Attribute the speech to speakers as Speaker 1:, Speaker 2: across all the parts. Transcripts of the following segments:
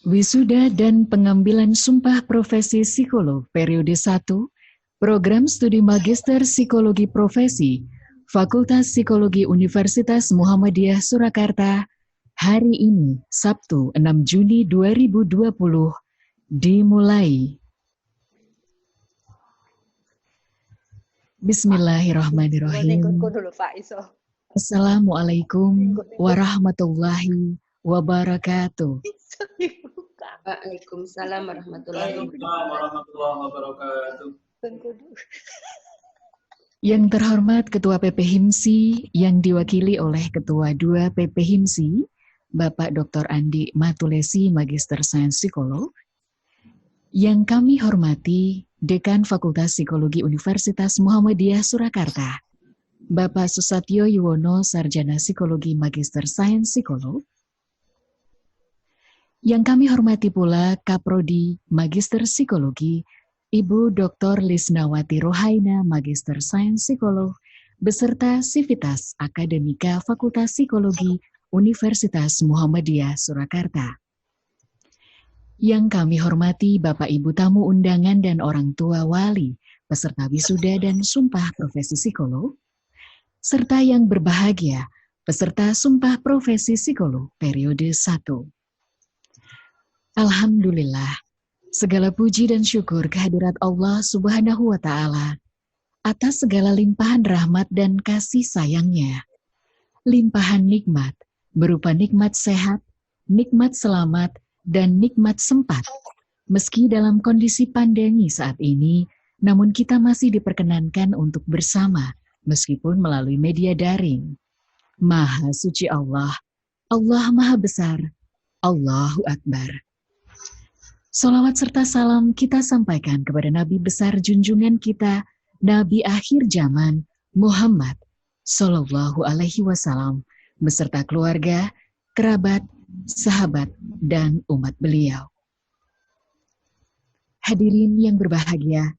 Speaker 1: Wisuda dan pengambilan sumpah profesi psikolog periode 1, Program Studi Magister Psikologi Profesi, Fakultas Psikologi Universitas Muhammadiyah Surakarta, hari ini, Sabtu 6 Juni 2020, dimulai. Bismillahirrahmanirrahim. Assalamualaikum warahmatullahi wabarakatuh.
Speaker 2: Waalaikumsalam warahmatullahi wabarakatuh.
Speaker 1: Yang terhormat Ketua PP HIMSI yang diwakili oleh Ketua 2 PP HIMSI, Bapak Dr. Andi Matulesi, Magister Sains Psikolog. Yang kami hormati Dekan Fakultas Psikologi Universitas Muhammadiyah Surakarta, Bapak Susatyo Yuwono, Sarjana Psikologi Magister Sains Psikolog. Yang kami hormati pula Kaprodi Magister Psikologi, Ibu Dr. Lisnawati Rohaina, Magister Sains Psikolog, beserta Sivitas Akademika Fakultas Psikologi Universitas Muhammadiyah Surakarta. Yang kami hormati Bapak Ibu tamu undangan dan orang tua wali, peserta wisuda dan sumpah profesi psikolog, serta yang berbahagia, peserta sumpah profesi psikolog periode 1. Alhamdulillah, segala puji dan syukur kehadirat Allah Subhanahu wa Ta'ala atas segala limpahan rahmat dan kasih sayangnya. Limpahan nikmat berupa nikmat sehat, nikmat selamat, dan nikmat sempat. Meski dalam kondisi pandemi saat ini, namun kita masih diperkenankan untuk bersama, meskipun melalui media daring. Maha suci Allah, Allah Maha Besar, Allahu Akbar. Salawat serta salam kita sampaikan kepada Nabi besar junjungan kita, Nabi akhir zaman, Muhammad Sallallahu Alaihi Wasallam, beserta keluarga, kerabat, sahabat, dan umat beliau. Hadirin yang berbahagia,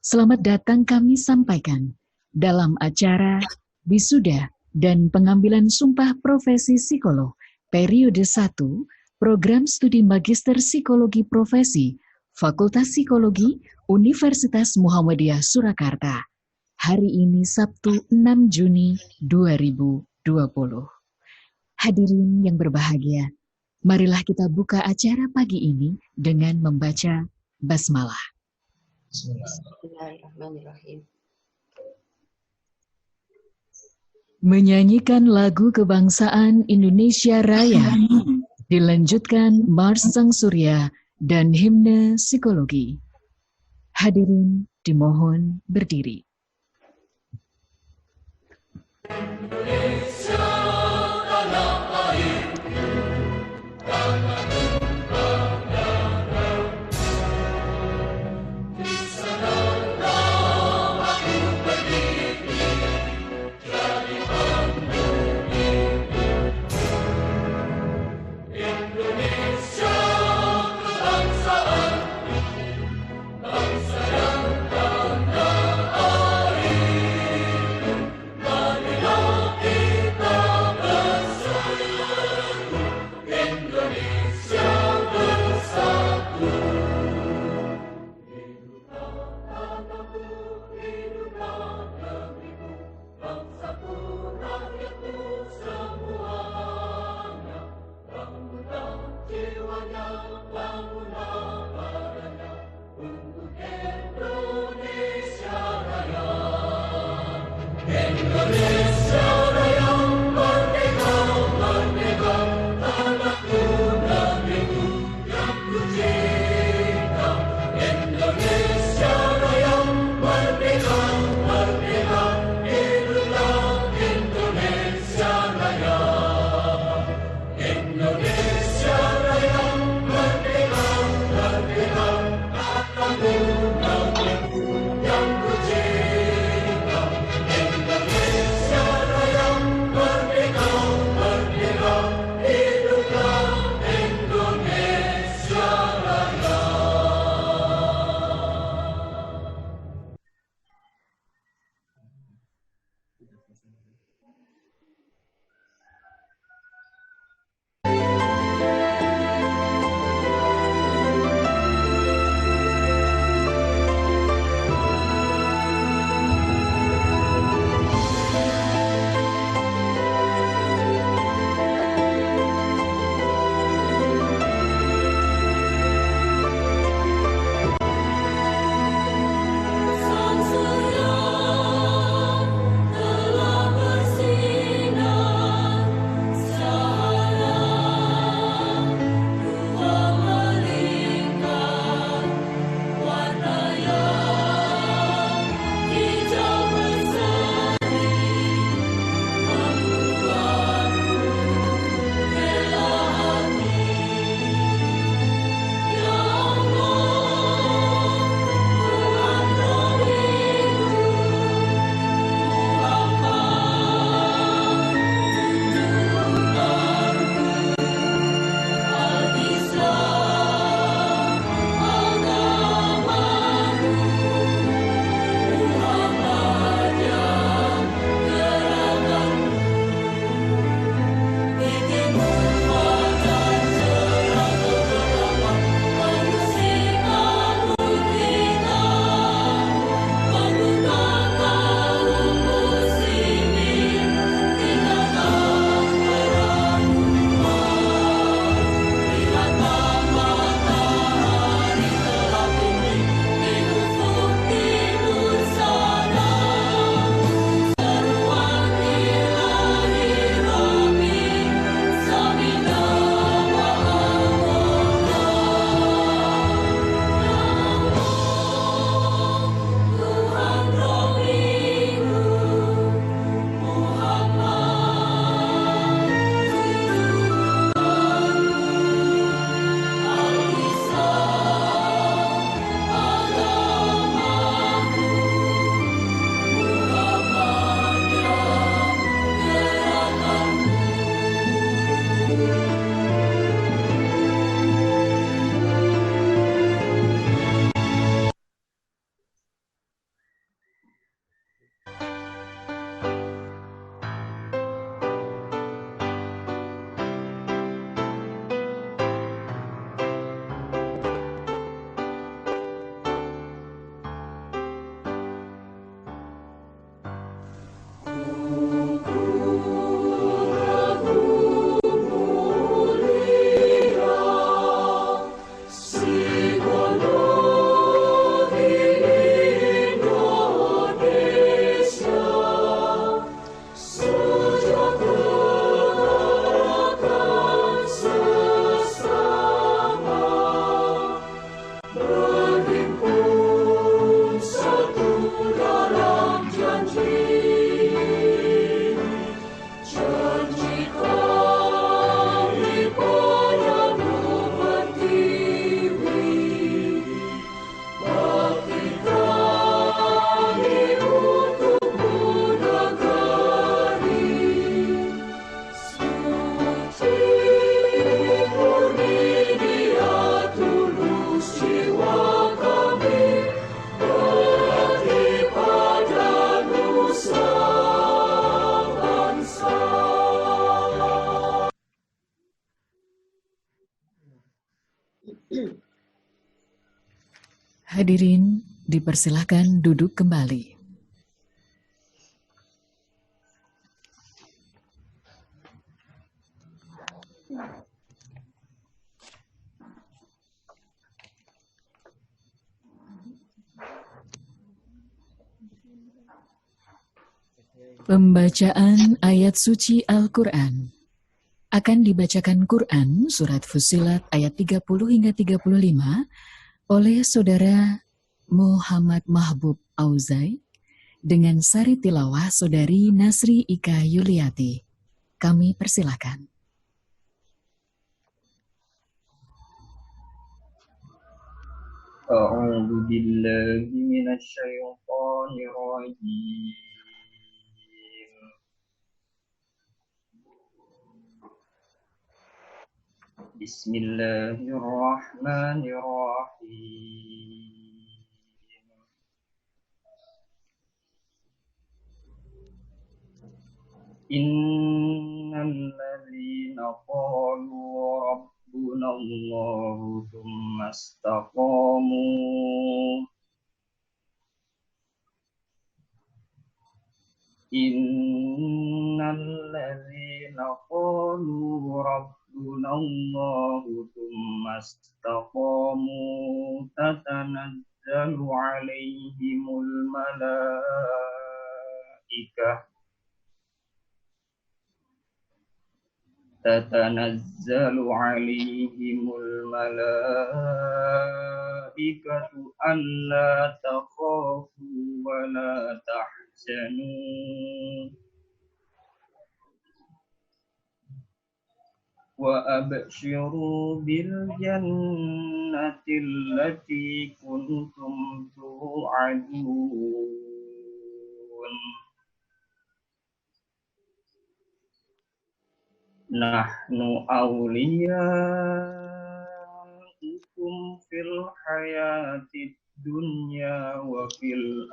Speaker 1: selamat datang kami sampaikan dalam acara wisuda dan pengambilan sumpah profesi psikolog periode 1, Program Studi Magister Psikologi Profesi, Fakultas Psikologi Universitas Muhammadiyah Surakarta. Hari ini Sabtu 6 Juni 2020. Hadirin yang berbahagia, marilah kita buka acara pagi ini dengan membaca basmalah.
Speaker 2: Bismillahirrahmanirrahim.
Speaker 1: Menyanyikan lagu kebangsaan Indonesia Raya, dilanjutkan Mars Sang Surya dan himne psikologi. Hadirin dimohon berdiri. Hadirin, dipersilahkan duduk kembali. Pembacaan ayat suci Al-Quran. Akan dibacakan Quran Surat Fussilat ayat 30 hingga 35 oleh Saudara Muhammad Mahbub Auzai dengan sari tilawah Saudari Nasri Ika Yuliati. Kami persilakan.
Speaker 3: A'udzu billahi minasy syaithanir rajim. Bismillahirrahmanirrahim. Innal ladzina qalu rabbunallahu tsumma istaqamu Innal ladzina qalu rabbunallahu tsumma istaqamu tatanazzalu alaihimul malaikah tatanazzalu alaihimul malaikatu alla takhafu wa la tahzanu wa abshiru bil jannati allati kuntum tu'adun. Nahnu awliyaukum fil hayatid dunya wa fil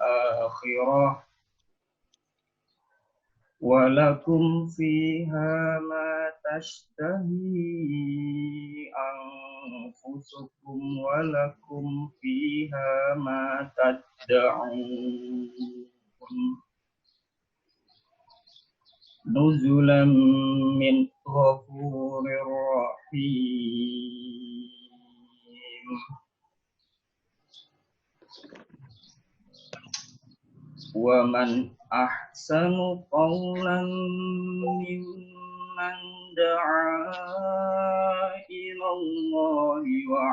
Speaker 3: akhirah walakum fiha ma tashtahi anfusukum walakum fiha ma tad'un nuzulam min ghafurir rahim. Wa man ahsanu qawlan mimman da'a ila Allahi wa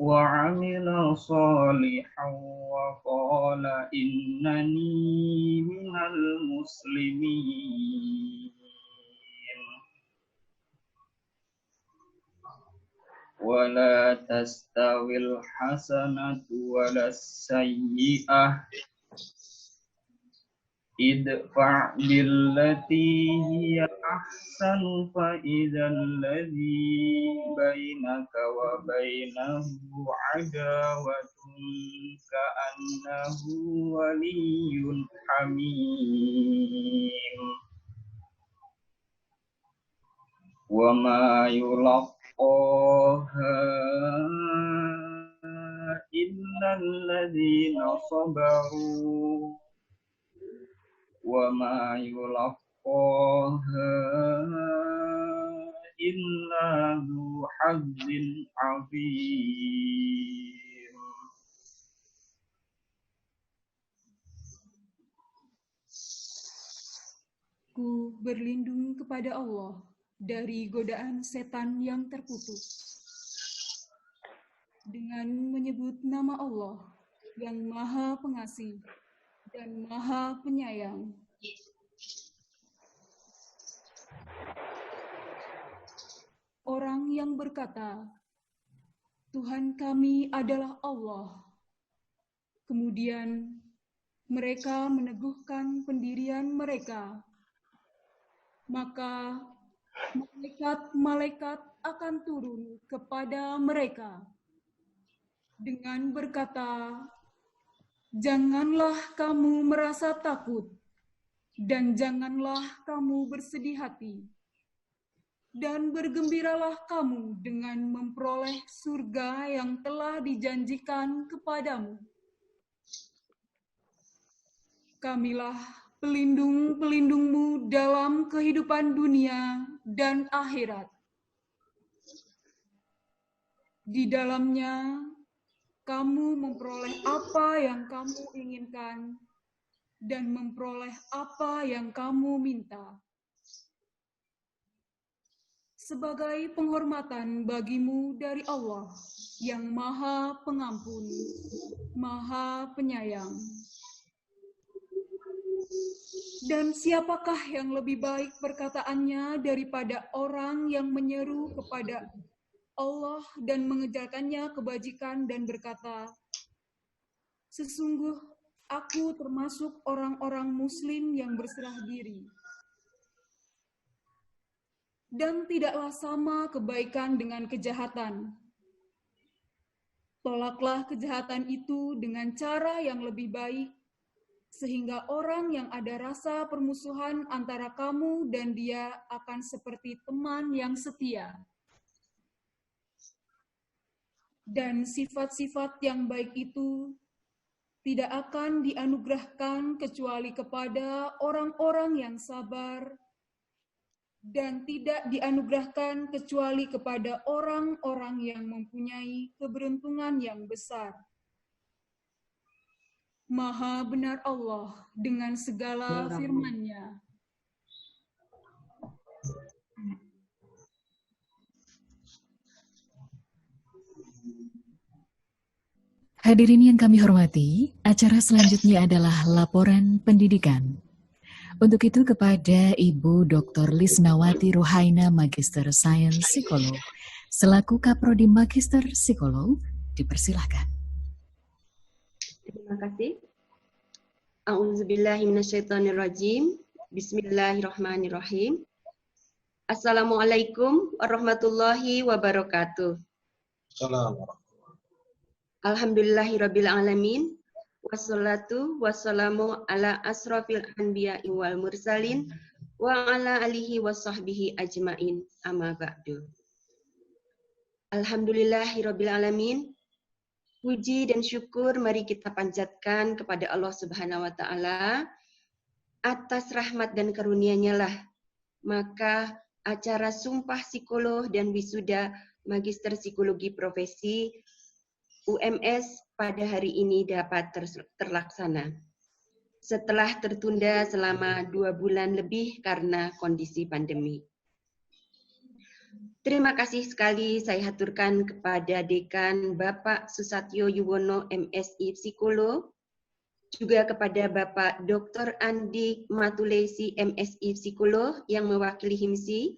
Speaker 3: 'amila salihan wa qala innani minal muslimin. Wala tastawil hasanatu walas sayyi'ah idfa' billati hiya ahsanu fa idzal ladzi bainaka wa bainahu adawatun ka'annahu waliyyun hamim. Wa ma yulaqaha illal ladzina sabaru wa ma yulaqaha illa dzu hazzin 'azim.
Speaker 4: Ku berlindung kepada Allah dari godaan setan yang terputus. Dengan menyebut nama Allah yang Maha Pengasih dan Maha Penyayang. Orang yang berkata, Tuhan kami adalah Allah. Kemudian mereka meneguhkan pendirian mereka. Maka malaikat-malaikat akan turun kepada mereka dengan berkata, janganlah kamu merasa takut dan janganlah kamu bersedih hati. dan bergembiralah kamu dengan memperoleh surga yang telah dijanjikan kepadamu. Kamilah pelindung-pelindungmu dalam kehidupan dunia dan akhirat. Di dalamnya, kamu memperoleh apa yang kamu inginkan dan memperoleh apa yang kamu minta. Sebagai penghormatan bagimu dari Allah yang Maha Pengampun, Maha Penyayang. Dan siapakah yang lebih baik perkataannya daripada orang yang menyeru kepada Allah dan mengejarkannya kebajikan dan berkata, sesungguh aku termasuk orang-orang muslim yang berserah diri. Dan tidaklah sama kebaikan dengan kejahatan. Tolaklah kejahatan itu dengan cara yang lebih baik, sehingga orang yang ada rasa permusuhan antara kamu dan dia akan seperti teman yang setia. Dan sifat-sifat yang baik itu tidak akan dianugerahkan kecuali kepada orang-orang yang sabar, dan tidak dianugerahkan kecuali kepada orang-orang yang mempunyai keberuntungan yang besar. Maha benar Allah dengan segala firman-Nya.
Speaker 1: Hadirin yang kami hormati, acara selanjutnya adalah laporan pendidikan. Untuk itu kepada Ibu Dr. Lisnawati Ruhaina, Magister Sains Psikolog, selaku Kaprodi Magister Psikolog, dipersilahkan.
Speaker 2: Terima kasih. A'udzubillahi minasyaitonirrajim. Bismillahirrahmanirrahim. Assalamualaikum warahmatullahi wabarakatuh. Alhamdulillahirabbil alamin. Wassalatu wassalamu ala asrofil anbiya'i wal mursalin wa ala alihi wasahbihi ajmain. Amma ba'du. Alhamdulillahirabbil alamin. Puji dan syukur mari kita panjatkan kepada Allah Subhanahu wa taala atas rahmat dan karunia-Nya lah. Maka acara Sumpah Psikolog dan Wisuda Magister Psikologi Profesi UMS pada hari ini dapat terlaksana. Setelah tertunda selama 2 bulan lebih karena kondisi pandemi. Terima kasih sekali saya haturkan kepada Dekan Bapak Susatyo Yuwono MSI Psikolog, juga kepada Bapak Dr. Andi Matulesi MSI Psikolog yang mewakili HIMSI,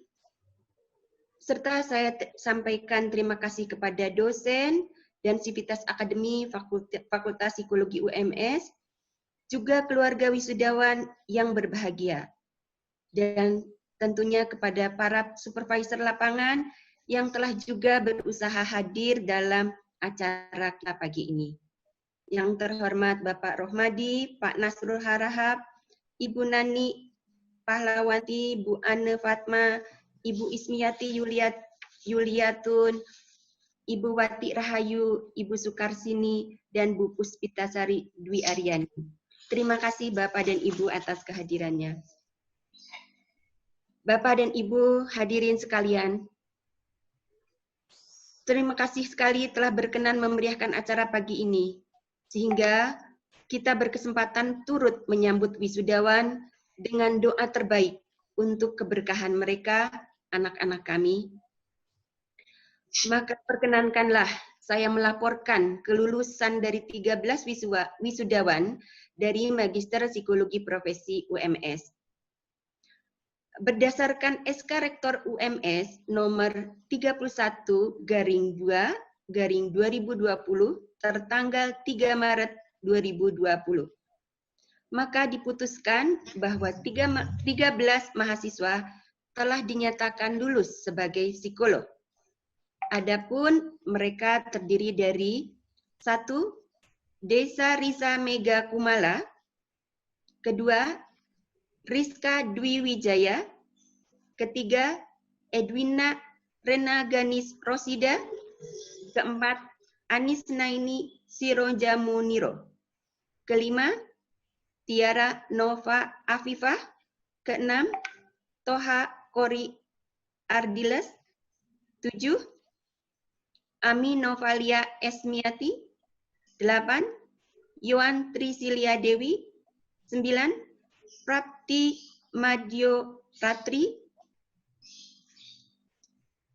Speaker 2: serta saya sampaikan terima kasih kepada dosen dan Sivitas Akademi Fakultas Psikologi UMS, juga keluarga wisudawan yang berbahagia, dan tentunya kepada para supervisor lapangan yang telah juga berusaha hadir dalam acara kita pagi ini. Yang terhormat Bapak Rohmadi, Pak Nasrul Harahap, Ibu Nani Pahlawanti, Bu Anne Fatma, Ibu Ismiyati Yuliatun, Ibu Wati Rahayu, Ibu Sukarsini, dan Bu Puspitasari Dwi Aryani. Terima kasih Bapak dan Ibu atas kehadirannya. Bapak dan Ibu hadirin sekalian, terima kasih sekali telah berkenan memeriahkan acara pagi ini, sehingga kita berkesempatan turut menyambut wisudawan dengan doa terbaik untuk keberkahan mereka, anak-anak kami. Maka perkenankanlah saya melaporkan kelulusan dari 13 wisudawan dari Magister Psikologi Profesi UMS. Berdasarkan SK Rektor UMS nomor 31/2/2020 tertanggal 3 Maret 2020. Maka diputuskan bahwa 13 mahasiswa telah dinyatakan lulus sebagai psikolog. Adapun mereka terdiri dari 1. Desa Risa Mega Kumala, 2. Rizka Dwi Wijaya, 3. Edwina Renaganis Rosida. Keempat, Anis Naini Sirojamuniro. Kelima, Tiara Nova Afifah. Keenam, Toha Kori Ardiles. 7, Ami Novalia Esmiati. 8, Yohan Trisilia Dewi. 9, Prapti Madyo Ratri.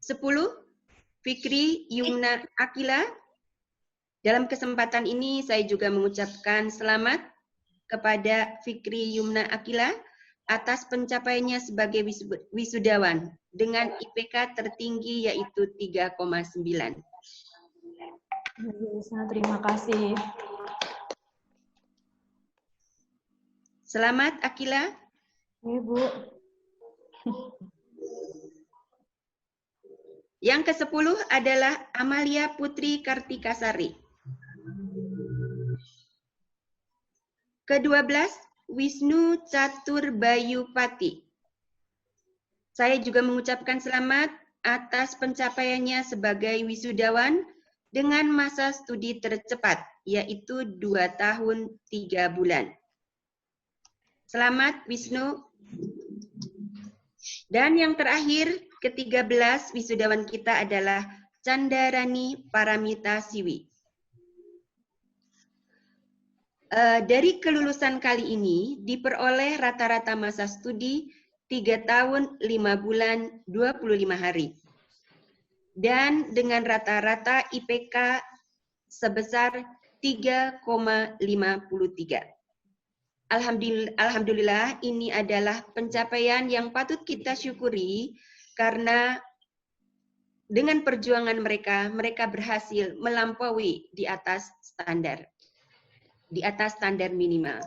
Speaker 2: 10, Fikri Yumna Akila. Dalam kesempatan ini saya juga mengucapkan selamat kepada Fikri Yumna Akila atas pencapaiannya sebagai wisudawan dengan IPK tertinggi yaitu 3,9.
Speaker 5: Terima kasih.
Speaker 2: Selamat Akila.
Speaker 5: Ibu.
Speaker 2: Yang ke-10 adalah Amalia Putri Kartikasari. Ke-12, Wisnu Catur Bayupati. Saya juga mengucapkan selamat atas pencapaiannya sebagai wisudawan dengan masa studi tercepat, yaitu 2 tahun 3 bulan. Selamat Wisnu. Dan yang terakhir, ke-13 wisudawan kita adalah Candarani Paramita Siwi. Dari kelulusan kali ini diperoleh rata-rata masa studi 3 tahun 5 bulan 25 hari. Dan dengan rata-rata IPK sebesar 3,53. Alhamdulillah ini adalah pencapaian yang patut kita syukuri karena dengan perjuangan mereka berhasil melampaui di atas standar minimal.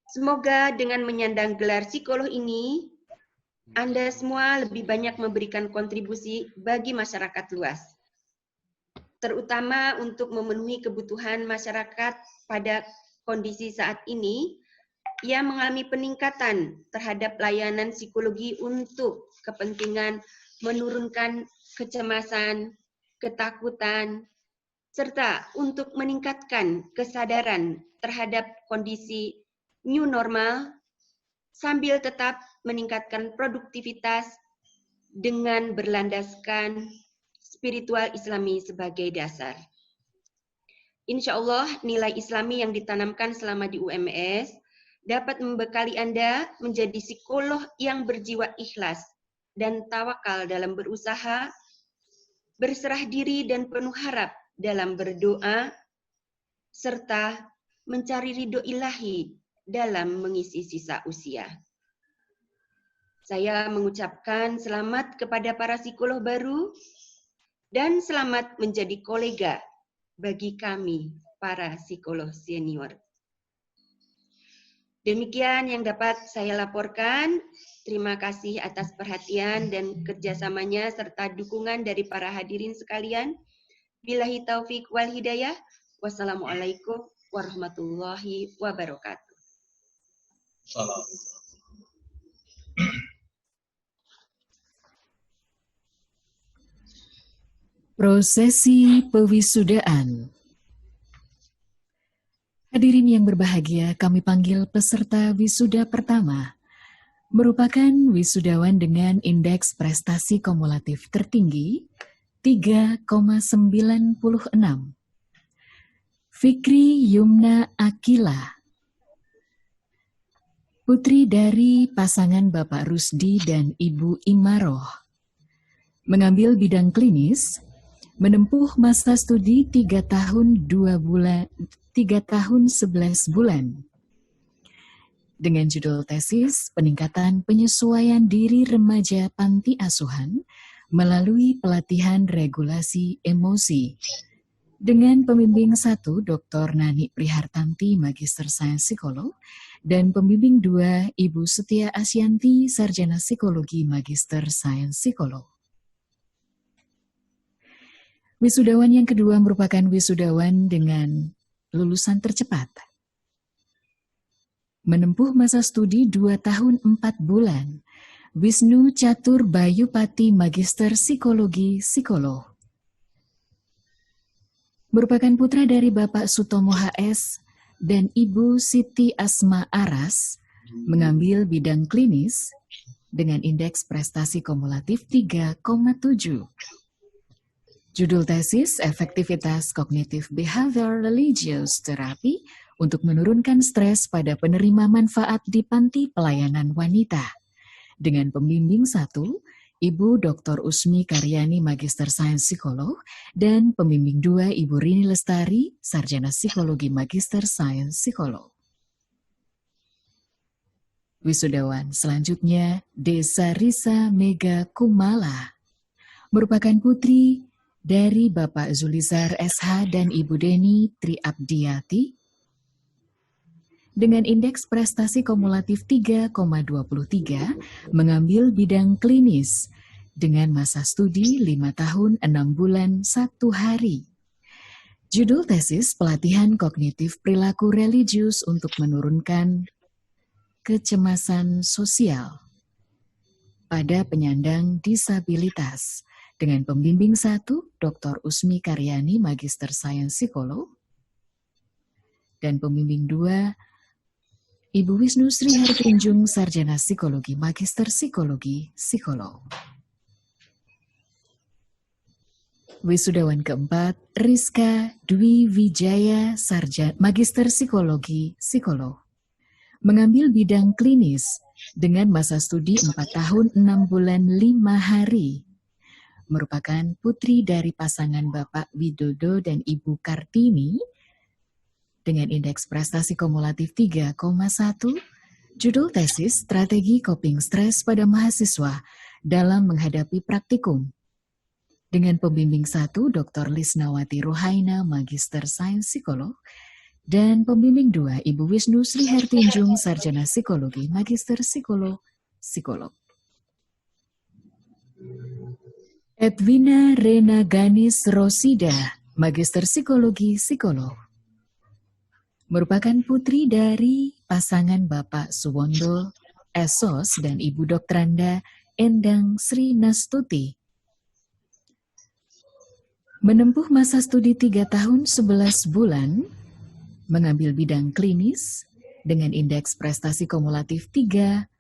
Speaker 2: Semoga dengan menyandang gelar psikolog ini, Anda semua lebih banyak memberikan kontribusi bagi masyarakat luas, terutama untuk memenuhi kebutuhan masyarakat pada kondisi saat ini yang mengalami peningkatan terhadap layanan psikologi untuk kepentingan menurunkan kecemasan, ketakutan, serta untuk meningkatkan kesadaran terhadap kondisi new normal sambil tetap meningkatkan produktivitas dengan berlandaskan spiritual Islami sebagai dasar. Insya Allah nilai Islami yang ditanamkan selama di UMS dapat membekali Anda menjadi psikolog yang berjiwa ikhlas dan tawakal dalam berusaha, berserah diri dan penuh harap dalam berdoa, serta mencari ridho ilahi dalam mengisi sisa usia. Saya mengucapkan selamat kepada para psikolog baru dan selamat menjadi kolega bagi kami, para psikolog senior. Demikian yang dapat saya laporkan. Terima kasih atas perhatian dan kerjasamanya serta dukungan dari para hadirin sekalian. Billahi taufik wal hidayah. Wassalamualaikum warahmatullahi wabarakatuh.
Speaker 6: Salam.
Speaker 1: Prosesi pewisudaan. Hadirin yang berbahagia, kami panggil peserta wisuda pertama. Merupakan wisudawan dengan indeks prestasi kumulatif tertinggi 3,96. Fikri Yumna Akila, putri dari pasangan Bapak Rusdi dan Ibu Imaroh. Mengambil bidang klinis, menempuh masa studi 3 tahun 11 bulan. Dengan judul tesis, peningkatan penyesuaian diri remaja panti asuhan melalui pelatihan regulasi emosi. Dengan pembimbing 1, Dr. Nani Prihartanti, Magister Sains Psikolog, dan pembimbing 2, Ibu Setia Asyanti, Sarjana Psikologi Magister Sains Psikolog. Wisudawan yang kedua merupakan wisudawan dengan lulusan tercepat. Menempuh masa studi 2 tahun 4 bulan. Wisnu Catur Bayupati Magister Psikologi Psikolog. Merupakan putra dari Bapak Sutomo HS dan Ibu Siti Asma Aras, mengambil bidang klinis dengan indeks prestasi kumulatif 3,7. Judul tesis, efektivitas kognitif behavior religious therapy untuk menurunkan stres pada penerima manfaat di panti pelayanan wanita. Dengan pembimbing 1, Ibu Dr. Usmi Karyani Magister Sains Psikolog, dan pembimbing 2, Ibu Rini Lestari, Sarjana Psikologi Magister Sains Psikolog. Wisudawan selanjutnya, Desa Risa Mega Kumala, merupakan putri dari Bapak Zulizar SH dan Ibu Deni Triabdiati, dengan indeks prestasi kumulatif 3,23, mengambil bidang klinis dengan masa studi 5 tahun 6 bulan 1 hari. Judul tesis, pelatihan kognitif perilaku religius untuk menurunkan kecemasan sosial pada penyandang disabilitas. Dengan pembimbing 1, Dr. Usmi Karyani Magister Sains Psikolog, dan pembimbing 2, Ibu Wisnu Sri Hartunjung, Sarjana Psikologi Magister Psikologi Psikolog. Wisudawan keempat, Rizka Dwi Wijaya, Sarjana Magister Psikologi Psikolog, mengambil bidang klinis dengan masa studi 4 tahun 6 bulan 5 hari. Merupakan putri dari pasangan Bapak Widodo dan Ibu Kartini, dengan indeks prestasi kumulatif 3,1, judul tesis, strategi coping stres pada mahasiswa dalam menghadapi praktikum. Dengan pembimbing 1, Dr. Lisnawati Ruhaina, Magister Sains Psikolog, dan pembimbing 2, Ibu Wisnu Sri Hartunjung, Sarjana Psikologi, Magister Psikolog, Psikolog. Edwina Rena Ganis Rosida, Magister Psikologi, Psikolog, merupakan putri dari pasangan Bapak Suwondo Esos dan Ibu Doktranda Endang Sri Nastuti. Menempuh masa studi 3 tahun 11 bulan, mengambil bidang klinis dengan indeks prestasi kumulatif 3,7.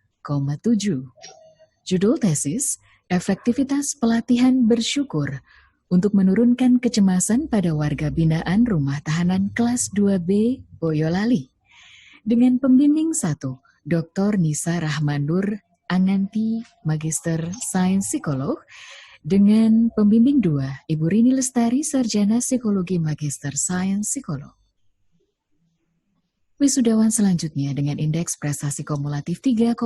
Speaker 1: Judul tesis, efektivitas pelatihan bersyukur untuk menurunkan kecemasan pada warga binaan rumah tahanan kelas 2B Boyolali. Dengan pembimbing 1, Dr. Nisa Rahmanur Anganti, Magister Sains Psikolog, dengan pembimbing 2, Ibu Rini Lestari, Sarjana Psikologi Magister Sains Psikolog. Wisudawan selanjutnya dengan indeks prestasi kumulatif 3,53,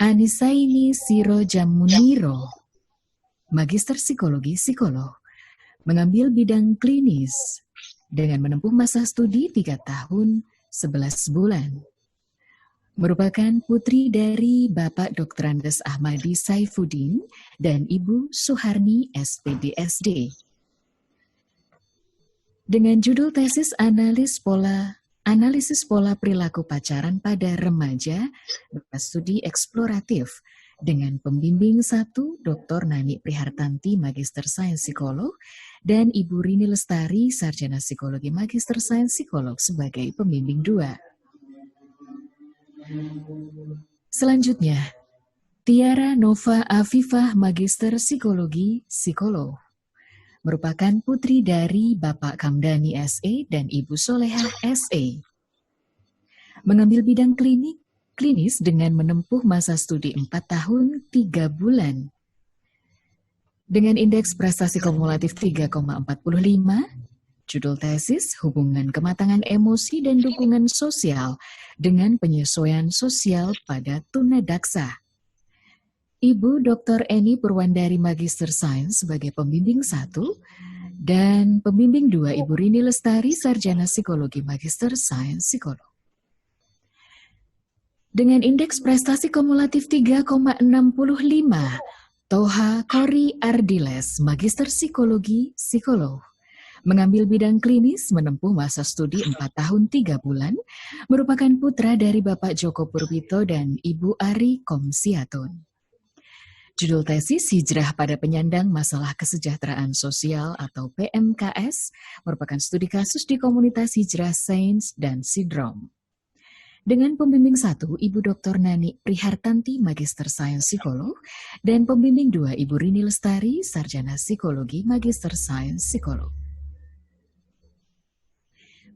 Speaker 1: Anisaini Siro Jamuniro, Magister Psikologi Psikolog, mengambil bidang klinis dengan menempuh masa studi 3 tahun 11 bulan. Merupakan putri dari Bapak Dr. Andes Ahmadi Saifuddin dan Ibu Suharni SPDSD. Dengan judul tesis analisis pola perilaku pacaran pada remaja, studi eksploratif, dengan pembimbing 1, Dr. Nani Prihartanti, Magister Sains Psikolog, dan Ibu Rini Lestari, Sarjana Psikologi Magister Sains Psikolog sebagai pembimbing 2. Selanjutnya, Tiara Nova Afifah, Magister Psikologi Psikolog, merupakan putri dari Bapak Kamdani SE dan Ibu Solehah SE. Mengambil bidang klinis dengan menempuh masa studi 4 tahun 3 bulan. Dengan indeks prestasi kumulatif 3,45, judul tesis, hubungan kematangan emosi dan dukungan sosial dengan penyesuaian sosial pada tunadaksa. Ibu Dr. Eni Purwandari, Magister Sains sebagai pembimbing 1, dan pembimbing 2, Ibu Rini Lestari, Sarjana Psikologi Magister Sains Psikolog. Dengan indeks prestasi kumulatif 3,65, Toha Kori Ardiles, Magister Psikologi Psikolog, Mengambil bidang klinis, menempuh masa studi 4 tahun 3 bulan, merupakan putra dari Bapak Joko Purbito dan Ibu Ari Komsiatun. Judul tesis Hijrah pada Penyandang Masalah Kesejahteraan Sosial atau PMKS merupakan studi kasus di komunitas hijrah Sains dan Sindrom. Dengan pembimbing 1, Ibu Dr. Nani Prihartanti, Magister Sains Psikolog, dan pembimbing 2, Ibu Rini Lestari, Sarjana Psikologi, Magister Sains Psikolog.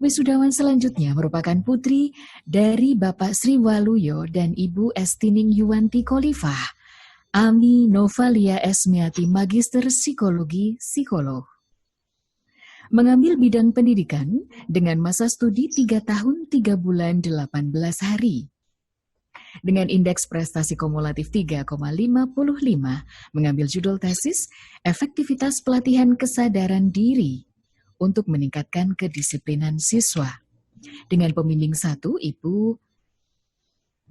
Speaker 1: Wisudawan selanjutnya merupakan putri dari Bapak Sri Waluyo dan Ibu Estining Yuwanti Khalifah, Ami Novalia Esmiati, Magister Psikologi, Psikolog. Mengambil bidang pendidikan dengan masa studi 3 tahun 3 bulan 18 hari. Dengan indeks prestasi kumulatif 3,55, mengambil judul tesis Efektivitas Pelatihan Kesadaran Diri untuk meningkatkan kedisiplinan siswa. Dengan pembimbing 1, Ibu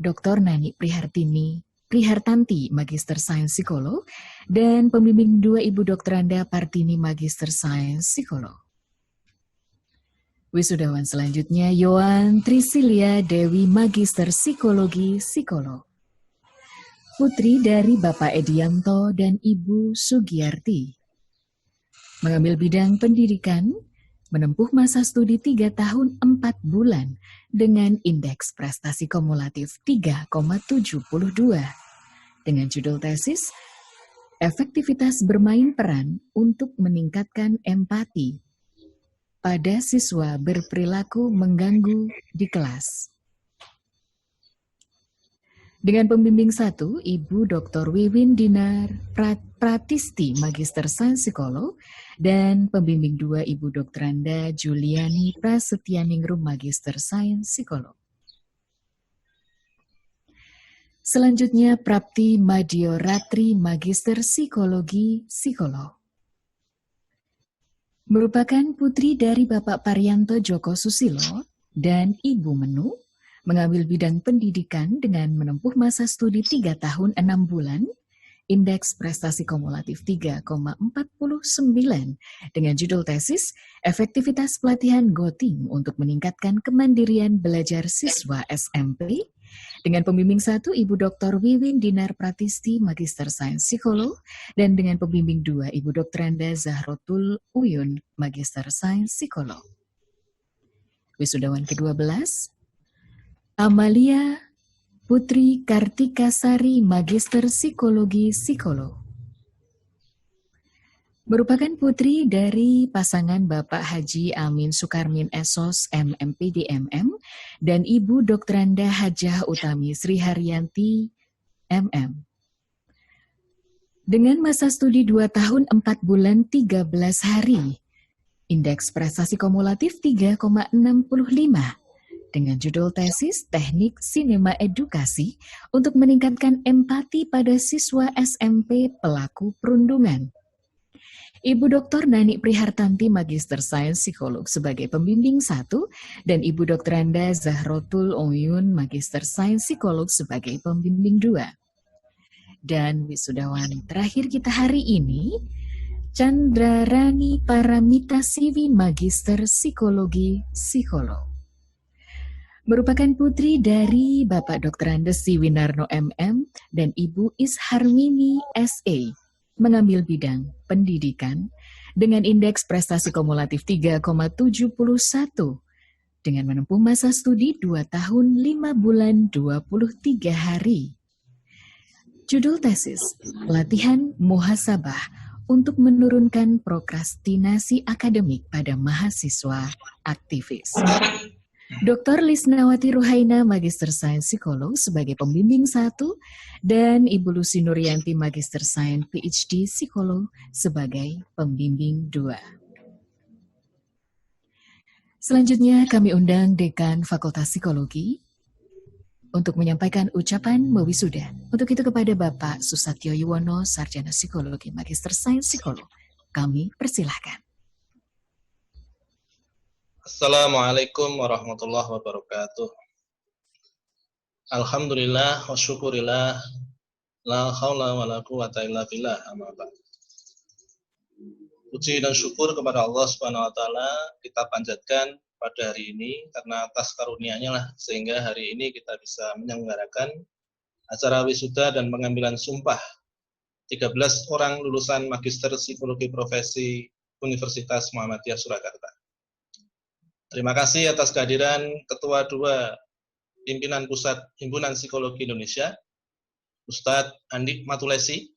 Speaker 1: Dr. Nani Prihartanti, Magister Sains Psikolog, dan pembimbing 2, Ibu Dr. Anda Partini, Magister Sains Psikolog. Wisudawan selanjutnya, Yohan Trisilia Dewi, Magister Psikologi, Psikolog. Putri dari Bapak Edianto dan Ibu Sugiyarti. Mengambil bidang pendidikan, menempuh masa studi 3 tahun 4 bulan dengan indeks prestasi kumulatif 3,72. Dengan judul tesis, Efektivitas Bermain Peran untuk Meningkatkan Empati pada siswa berperilaku mengganggu di kelas. Dengan pembimbing 1, Ibu Dr. Wiwin Dinar Pratisti, Magister Sains Psikolog, dan pembimbing 2, Ibu Dr. Anda Juliani Prasetyaningrum, Magister Sains Psikolog. Selanjutnya, Prapti Madyo Ratri, Magister Psikologi, Psikolog. Merupakan putri dari Bapak Parianto Joko Susilo dan Ibu Menu, mengambil bidang pendidikan dengan menempuh masa studi 3 tahun 6 bulan, indeks prestasi kumulatif 3,49, dengan judul tesis Efektivitas Pelatihan Goting untuk Meningkatkan Kemandirian Belajar Siswa SMP, dengan pembimbing 1, Ibu Dr. Wiwin Dinar Pratisti, Magister Sains Psikolog, dan dengan pembimbing 2, Ibu Dr. Anda Zahrotul Uyun, Magister Sains Psikolog. Wisudawan ke-12, Amalia Putri Kartika Sari, Magister Psikologi, Psikolog. Merupakan putri dari pasangan Bapak Haji Amin Sukarmin Esos, MMPD MM, dan Ibu Dr. Anda Hajah Utami Sri Haryanti, MM. Dengan masa studi 2 tahun 4 bulan 13 hari, indeks prestasi kumulatif 3,65, dengan judul tesis Teknik Sinema Edukasi untuk Meningkatkan Empati pada Siswa SMP Pelaku Perundungan. Ibu Dr. Nani Prihartanti, Magister Sains Psikolog sebagai pembimbing 1, dan Ibu Dr. Anda Zahrotul Uyun, Magister Sains Psikolog sebagai pembimbing 2. Dan wisudawan terakhir kita hari ini, Chandrarani Paramita Sivi, Magister Psikologi, Psikolog. Merupakan putri dari Bapak Dr. Andes Siwinarno MM dan Ibu Isharmini SA, mengambil bidang pendidikan dengan indeks prestasi kumulatif 3,71 dengan menempuh masa studi 2 tahun 5 bulan 23 hari. Judul tesis, Latihan Muhasabah untuk Menurunkan Prokrastinasi Akademik pada Mahasiswa Aktivis. Dr. Lisnawati Ruhaina, Magister Sains Psikolog sebagai pembimbing 1, dan Ibu Lucy Nuryanti, Magister Sains PhD Psikolog sebagai pembimbing 2. Selanjutnya kami undang Dekan Fakultas Psikologi untuk menyampaikan ucapan mewisuda. Untuk itu kepada Bapak Susatyo Yuwono, Sarjana Psikologi, Magister Sains Psikolog. Kami persilahkan.
Speaker 6: Assalamualaikum warahmatullahi wabarakatuh. Alhamdulillah wa syukurillah, la haula wa la quwata illa billah, amma ba'd. Puji dan syukur kepada Allah Subhanahu wa taala kita panjatkan pada hari ini karena atas karunia-Nya lah sehingga hari ini kita bisa menyelenggarakan acara wisuda dan pengambilan sumpah 13 orang lulusan Magister Psikologi Profesi Universitas Muhammadiyah Surakarta. Terima kasih atas kehadiran Ketua 2 Pimpinan Pusat Himpunan Psikologi Indonesia, Ustadz Andik Matulesi.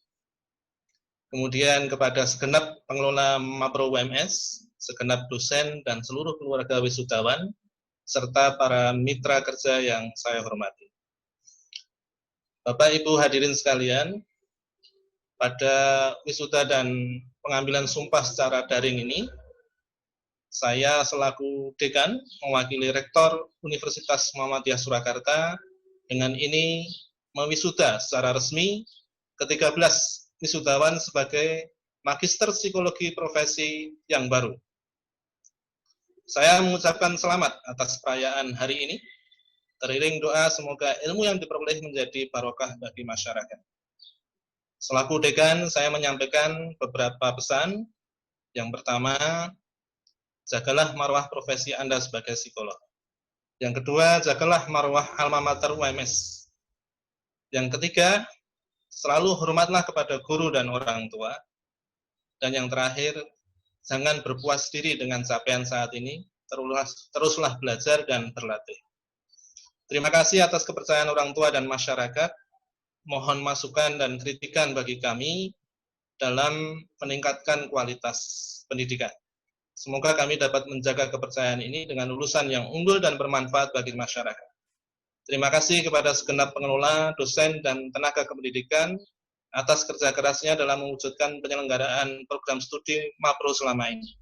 Speaker 6: Kemudian kepada segenap pengelola Mapro UMS, segenap dosen dan seluruh keluarga wisudawan, serta para mitra kerja yang saya hormati. Bapak Ibu hadirin sekalian, pada wisuda dan pengambilan sumpah secara daring ini, saya selaku dekan mewakili Rektor Universitas Muhammadiyah Surakarta dengan ini mewisuda secara resmi ke-13 wisudawan sebagai Magister Psikologi Profesi yang baru. Saya mengucapkan selamat atas perayaan hari ini. Teriring doa semoga ilmu yang diperoleh menjadi barokah bagi masyarakat. Selaku dekan, saya menyampaikan beberapa pesan. Yang pertama, jagalah marwah profesi Anda sebagai psikolog. Yang kedua, jagalah marwah alma mater UMS. Yang ketiga, selalu hormatlah kepada guru dan orang tua. Dan yang terakhir, jangan berpuas diri dengan capaian saat ini, teruslah belajar dan berlatih. Terima kasih atas kepercayaan orang tua dan masyarakat. Mohon masukan dan kritikan bagi kami dalam meningkatkan kualitas pendidikan. Semoga kami dapat menjaga kepercayaan ini dengan lulusan yang unggul dan bermanfaat bagi masyarakat. Terima kasih kepada segenap pengelola, dosen, dan tenaga kependidikan atas kerja kerasnya dalam mewujudkan penyelenggaraan program studi Mapro selama ini.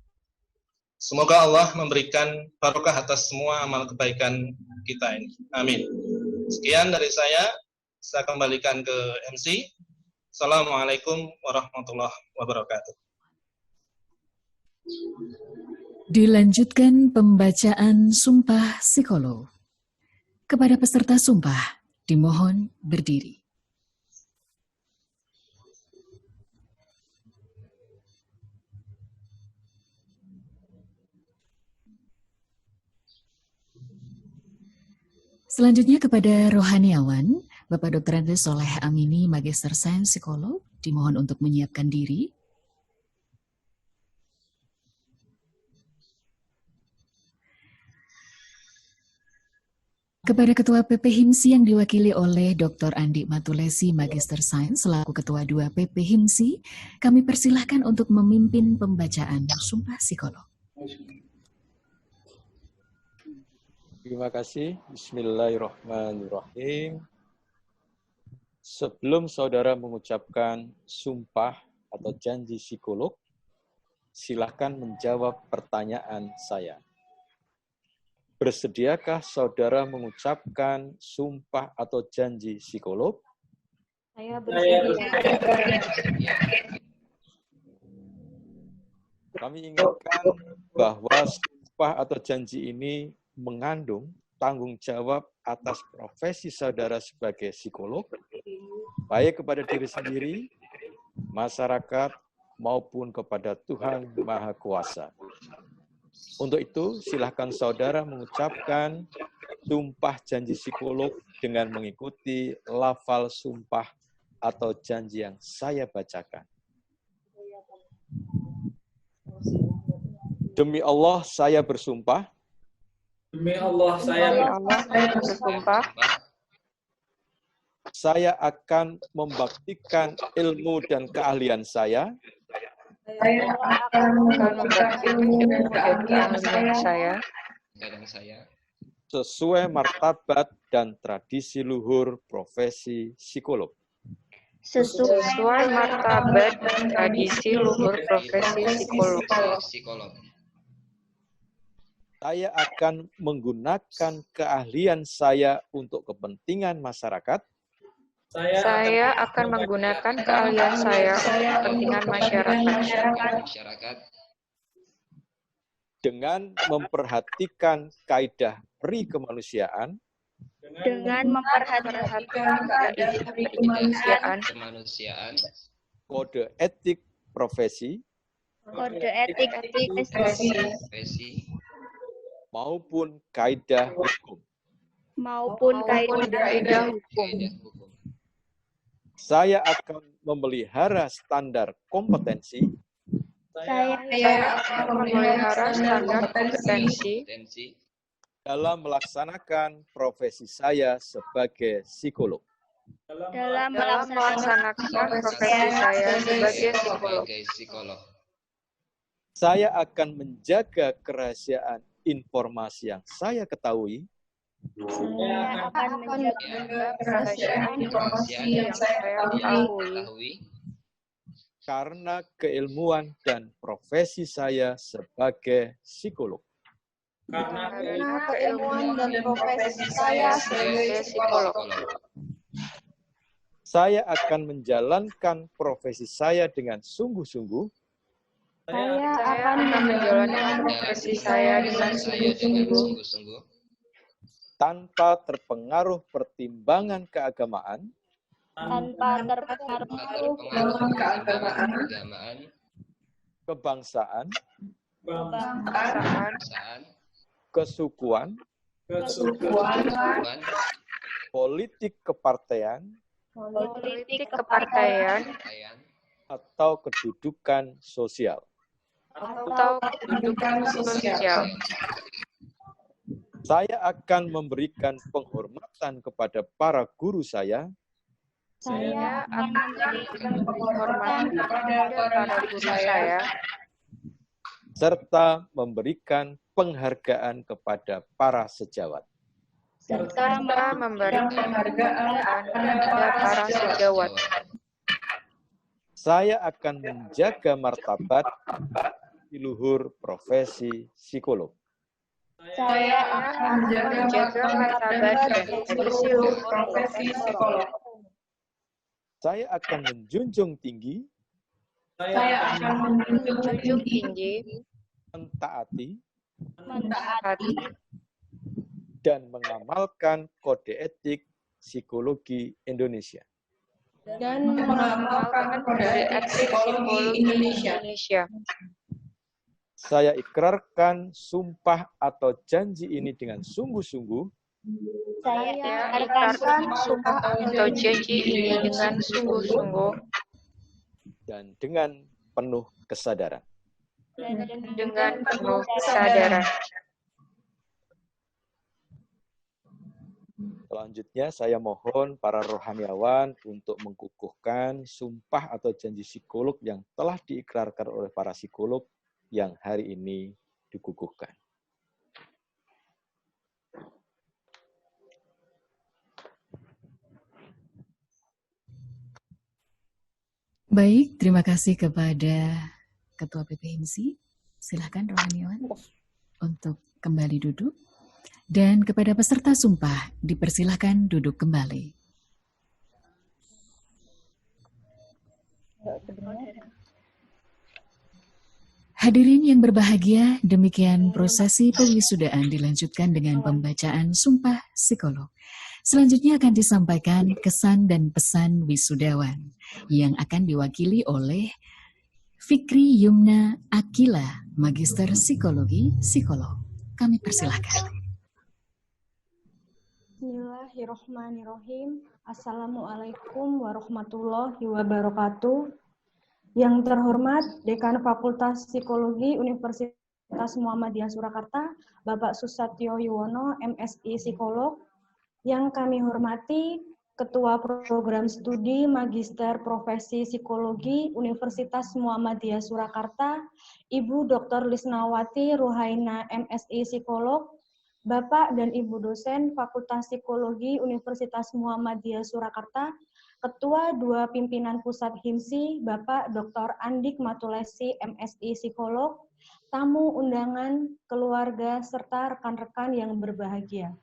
Speaker 6: Semoga Allah memberikan barokah atas semua amal kebaikan kita ini. Amin. Sekian dari saya kembalikan ke MC. Assalamualaikum warahmatullahi wabarakatuh.
Speaker 1: Dilanjutkan pembacaan Sumpah Psikolog. Kepada peserta sumpah, dimohon berdiri. Selanjutnya kepada rohaniawan, Bapak Dr. Andes Soleh Amini, Magister Sains Psikolog, dimohon untuk menyiapkan diri. Kepada Ketua PP HIMSI yang diwakili oleh Dr. Andik Matulesi, Magister Sains, selaku Ketua 2 PP HIMSI, kami persilahkan untuk memimpin pembacaan Sumpah Psikolog.
Speaker 7: Terima kasih. Bismillahirrahmanirrahim. Sebelum saudara mengucapkan sumpah atau janji psikolog, silakan menjawab pertanyaan saya. Bersediakah saudara mengucapkan sumpah atau janji psikolog?
Speaker 5: Saya bersedia.
Speaker 7: Kami ingatkan bahwa sumpah atau janji ini mengandung tanggung jawab atas profesi saudara sebagai psikolog, baik kepada diri sendiri, masyarakat, maupun kepada Tuhan Maha Kuasa. Untuk itu, silakan saudara mengucapkan sumpah janji psikolog dengan mengikuti lafal sumpah atau janji yang saya bacakan. Demi Allah, saya bersumpah.
Speaker 3: Demi Allah, saya
Speaker 5: bersumpah.
Speaker 7: Saya akan membaktikan ilmu dan keahlian saya.
Speaker 5: Saya akan membaktikan ilmu dan keahlian saya
Speaker 7: sesuai martabat dan tradisi luhur profesi psikolog.
Speaker 5: Sesuai martabat dan tradisi luhur profesi psikolog.
Speaker 7: Saya akan menggunakan keahlian saya untuk kepentingan masyarakat.
Speaker 5: Saya akan menggunakan keahlian saya untuk kepentingan masyarakat.
Speaker 7: Dengan memperhatikan kaidah peri kemanusiaan. Kode etik profesi.
Speaker 8: kode etik profesi,
Speaker 7: maupun kaidah hukum.
Speaker 5: kaidah hukum.
Speaker 7: Saya akan memelihara standar kompetensi
Speaker 5: Saya akan memelihara standar kompetensi
Speaker 7: dalam melaksanakan profesi saya sebagai psikolog.
Speaker 5: dalam melaksanakan profesi saya sebagai psikolog.
Speaker 7: Saya akan menjaga kerahasiaan informasi yang saya ketahui
Speaker 8: Saya akan menjaga kerahasiaan informasi yang saya ketahui
Speaker 7: karena keilmuan dan profesi saya sebagai psikolog.
Speaker 8: karena keilmuan dan profesi saya sebagai psikolog.
Speaker 7: Saya akan menjalankan profesi saya dengan sungguh-sungguh
Speaker 8: Saya
Speaker 5: Saya
Speaker 8: akan
Speaker 5: akan menjalankan profesi saya dengan sungguh-sungguh
Speaker 7: tanpa terpengaruh pertimbangan keagamaan,
Speaker 8: tanpa terpengaruh
Speaker 5: keagamaan,
Speaker 7: kebangsaan,
Speaker 5: kebangsaan,
Speaker 7: kesukuan, politik kepartean,
Speaker 5: politik kepartaian,
Speaker 7: atau kedudukan sosial.
Speaker 5: atau kedudukan sosial.
Speaker 7: Saya akan memberikan penghormatan kepada para guru saya
Speaker 8: Saya akan
Speaker 5: memberikan penghormatan kepada para guru saya
Speaker 7: serta memberikan penghargaan kepada para sejawat.
Speaker 5: serta memberikan penghargaan kepada para sejawat.
Speaker 7: Saya akan menjaga martabat luhur profesi psikolog.
Speaker 8: Saya akan
Speaker 5: menjaga martabat dan tradisi luhur profesi psikolog.
Speaker 7: Saya akan menjunjung tinggi,
Speaker 5: Menjunjung tinggi,
Speaker 7: mentaati,
Speaker 5: mentaati,
Speaker 7: dan mengamalkan kode etik psikologi Indonesia.
Speaker 8: dan mengamalkan
Speaker 5: kode etik psikologi Indonesia.
Speaker 7: Saya ikrarkan sumpah atau janji ini dengan sungguh-sungguh
Speaker 8: Saya
Speaker 5: ikrarkan sumpah atau janji ini dengan sungguh-sungguh
Speaker 7: dan dengan penuh kesadaran.
Speaker 5: dengan penuh kesadaran.
Speaker 7: Selanjutnya saya mohon para rohaniawan untuk mengukuhkan sumpah atau janji psikolog yang telah diikrarkan oleh para psikolog yang hari ini dikukuhkan.
Speaker 1: Baik, terima kasih kepada Ketua PPMC. Silakan rohaniawan untuk kembali duduk. Dan kepada peserta sumpah, dipersilahkan duduk kembali. Hadirin yang berbahagia, demikian prosesi pewisudaan dilanjutkan dengan pembacaan sumpah psikolog. Selanjutnya akan disampaikan kesan dan pesan wisudawan yang akan diwakili oleh Fikri Yumna Akila, Magister Psikologi, Psikolog. Kami persilahkan.
Speaker 9: Bismillahirrahmanirrahim. Assalamualaikum warahmatullahi wabarakatuh. Yang terhormat Dekan Fakultas Psikologi Universitas Muhammadiyah Surakarta, Bapak Susatyo Yuwono, MSI Psikolog. Yang kami hormati Ketua Program Studi Magister Profesi Psikologi Universitas Muhammadiyah Surakarta, Ibu Dr. Lisnawati Ruhaina, MSI Psikolog. Bapak dan Ibu dosen Fakultas Psikologi Universitas Muhammadiyah Surakarta, Ketua 2 Pimpinan Pusat HIMSI, Bapak Dr. Andik Matulesi, MSI Psikolog, tamu undangan, keluarga, serta rekan-rekan yang berbahagia.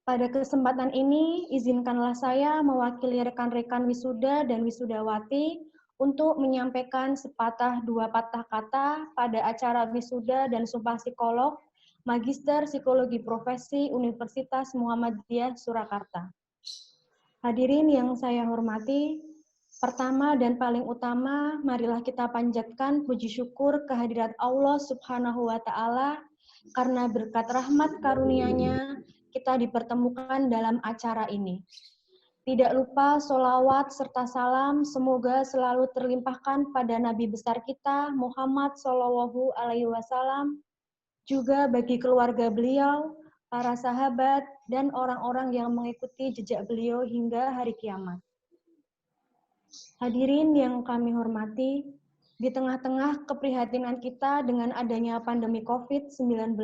Speaker 9: Pada kesempatan ini, izinkanlah saya mewakili rekan-rekan wisuda dan wisudawati untuk menyampaikan sepatah dua patah kata pada acara wisuda dan sumpah psikolog Magister Psikologi Profesi Universitas Muhammadiyah Surakarta. Hadirin yang saya hormati, Pertama dan paling utama, marilah kita panjatkan puji syukur kehadirat Allah Subhanahu wa Ta'ala, karena berkat rahmat karunia-Nya kita dipertemukan dalam acara ini. Tidak lupa sholawat serta salam semoga selalu terlimpahkan pada Nabi besar kita Muhammad Shallallahu Alaihi Wasallam, juga bagi keluarga beliau, para sahabat, dan orang-orang yang mengikuti jejak beliau hingga hari kiamat. Hadirin yang kami hormati, di tengah-tengah keprihatinan kita dengan adanya pandemi COVID-19,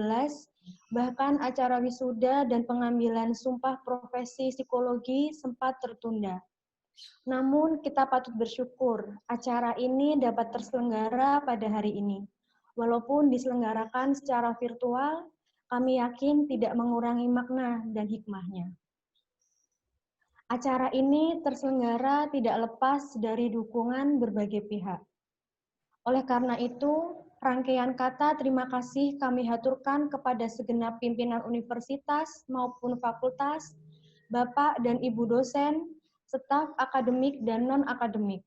Speaker 9: bahkan acara wisuda dan pengambilan sumpah profesi psikologi sempat tertunda. Namun kita patut bersyukur acara ini dapat terselenggara pada hari ini. Walaupun diselenggarakan secara virtual, kami yakin tidak mengurangi makna dan hikmahnya. Acara ini terselenggara tidak lepas dari dukungan berbagai pihak. Oleh karena itu, rangkaian kata terima kasih kami haturkan kepada segenap pimpinan universitas maupun fakultas, Bapak dan Ibu dosen, staf akademik dan non-akademik.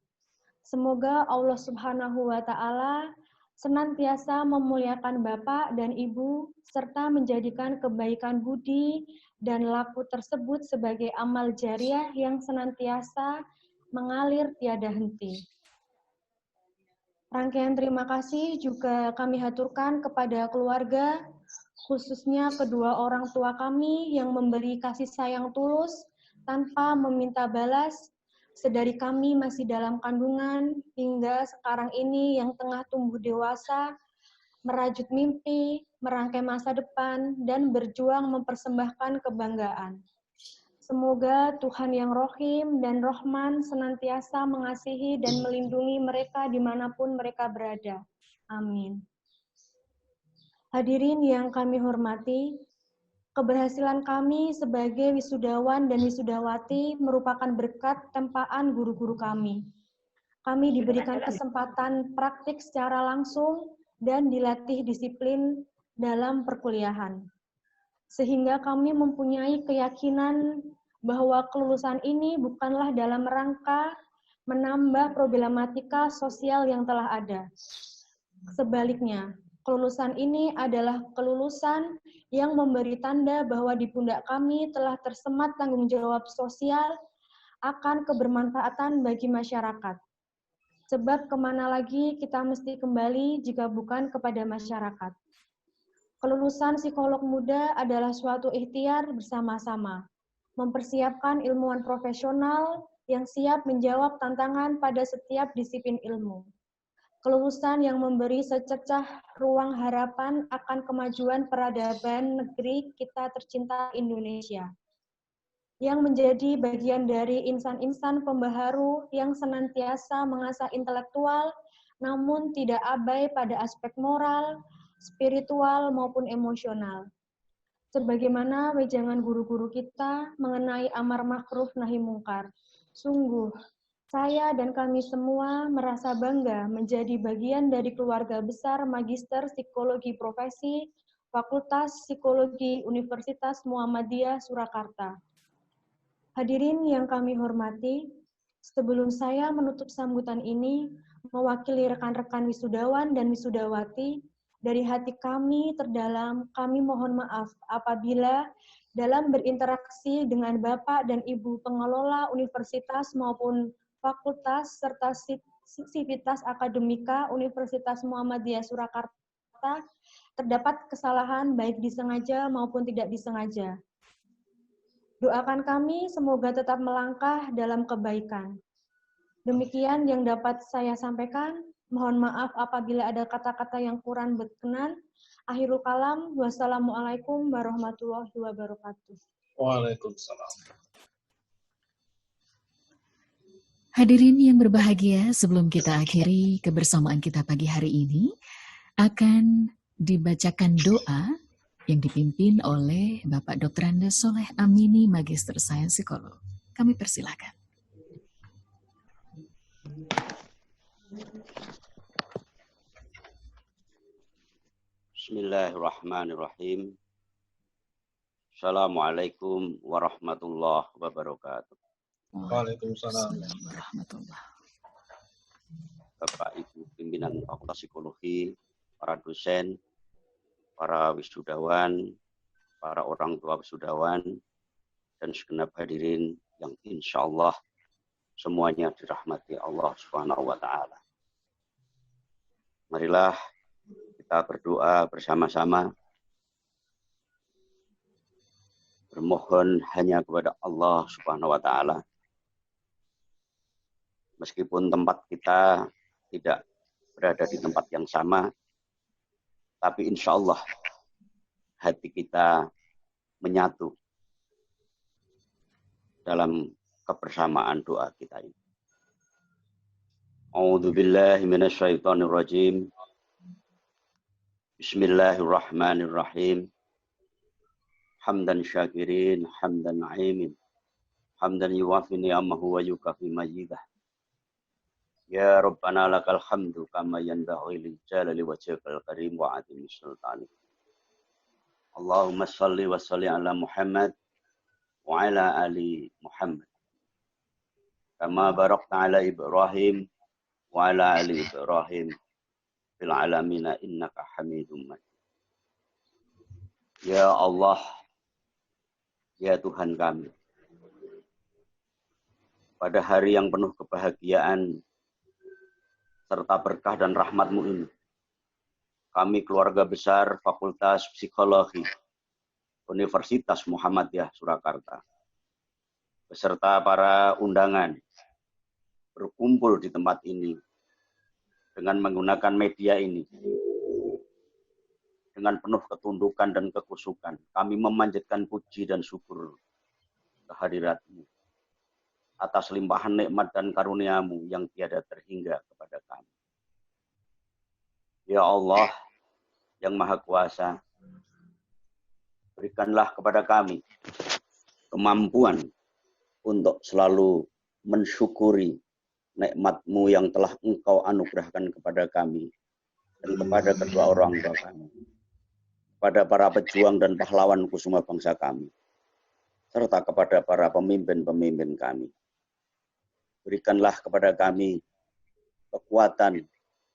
Speaker 9: Semoga Allah Subhanahu wa Ta'ala senantiasa memuliakan Bapak dan Ibu, serta menjadikan kebaikan budi dan laku tersebut sebagai amal jariah yang senantiasa mengalir tiada henti. Rangkaian terima kasih juga kami haturkan kepada keluarga, khususnya kedua orang tua kami yang memberi kasih sayang tulus tanpa meminta balas, sedari kami masih dalam kandungan hingga sekarang ini yang tengah tumbuh dewasa, merajut mimpi, merangkai masa depan, dan berjuang mempersembahkan kebanggaan. Semoga Tuhan yang Rohim dan Rohman senantiasa mengasihi dan melindungi mereka dimanapun mereka berada. Amin. Hadirin yang kami hormati, keberhasilan kami sebagai wisudawan dan wisudawati merupakan berkat tempaan guru-guru kami. Kami diberikan kesempatan praktik secara langsung dan dilatih disiplin dalam perkuliahan. Sehingga kami mempunyai keyakinan bahwa kelulusan ini bukanlah dalam rangka menambah problematika sosial yang telah ada. Sebaliknya, kelulusan ini adalah kelulusan yang memberi tanda bahwa di pundak kami telah tersemat tanggung jawab sosial akan kebermanfaatan bagi masyarakat. Sebab kemana lagi kita mesti kembali jika bukan kepada masyarakat. Kelulusan psikolog muda adalah suatu ikhtiar bersama-sama, mempersiapkan ilmuwan profesional yang siap menjawab tantangan pada setiap disiplin ilmu. Kelulusan yang memberi sececah ruang harapan akan kemajuan peradaban negeri kita tercinta Indonesia, yang menjadi bagian dari insan-insan pembaharu yang senantiasa mengasah intelektual, namun tidak abai pada aspek moral, spiritual, maupun emosional. Sebagaimana wejangan guru-guru kita mengenai amar ma'ruf nahi mungkar. Sungguh, saya dan kami semua merasa bangga menjadi bagian dari keluarga besar Magister Psikologi Profesi Fakultas Psikologi Universitas Muhammadiyah Surakarta. Hadirin yang kami hormati, sebelum saya menutup sambutan ini, mewakili rekan-rekan wisudawan dan wisudawati, dari hati kami terdalam, kami mohon maaf apabila dalam berinteraksi dengan Bapak dan Ibu pengelola universitas maupun fakultas serta sivitas akademika Universitas Muhammadiyah Surakarta terdapat kesalahan baik disengaja maupun tidak disengaja. Doakan kami semoga tetap melangkah dalam kebaikan. Demikian yang dapat saya sampaikan. Mohon maaf apabila ada kata-kata yang kurang berkenan. Akhirul kalam. Wassalamualaikum warahmatullahi wabarakatuh.
Speaker 6: Waalaikumsalam.
Speaker 1: Hadirin yang berbahagia, sebelum kita akhiri kebersamaan kita pagi hari ini, akan dibacakan doa yang dipimpin oleh Bapak Dr. Andes Soleh Amini, Magister Sains Psikolog. Kami persilakan.
Speaker 10: Bismillahirrahmanirrahim. Assalamualaikum warahmatullahi wabarakatuh.
Speaker 6: Waalaikumsalam
Speaker 1: warahmatullahi.
Speaker 10: Bapak Ibu pimpinan Fakultas Psikologi, para dosen, para wisudawan, para orang tua wisudawan, dan segenap hadirin yang insya Allah semuanya dirahmati Allah Subhanahu wa Ta'ala. Marilah kita berdoa bersama-sama, bermohon hanya kepada Allah Subhanahu wa Ta'ala. Meskipun tempat kita tidak berada di tempat yang sama, tapi insya Allah hati kita menyatu dalam kebersamaan doa kita ini. A'udzu billahi minasyaitonir rajim. Bismillahirrahmanirrahim. Hamdan syakirin, hamdan na'imin, hamdan yuwafi ni'amahu wa yukafi majidah. Ya Rabbana lakal hamdu kama yanbaghi li jalali wajhikal karim wa 'azimi sultanik. Allahumma shalli wa salli ala Muhammad wa ala ali Muhammad. Kama barakta ala Ibrahim wa ala ali Ibrahim fil alamin innaka Hamidum Majid. Ya Allah, ya Tuhan kami, pada hari yang penuh kebahagiaan serta berkah dan rahmat-Mu ini, kami keluarga besar Fakultas Psikologi Universitas Muhammadiyah Surakarta beserta para undangan berkumpul di tempat ini dengan menggunakan media ini dengan penuh ketundukan dan kekusukan. Kami memanjatkan puji dan syukur kehadirat-Mu atas limpahan nikmat dan karunia-Mu yang tiada terhingga kepada kami. Ya Allah yang Maha Kuasa, berikanlah kepada kami kemampuan untuk selalu mensyukuri nikmat-Mu yang telah Engkau anugerahkan kepada kami dan kepada kedua orang tua kami, kepada para pejuang dan pahlawan kusuma bangsa kami, serta kepada para pemimpin-pemimpin kami. Berikanlah kepada kami kekuatan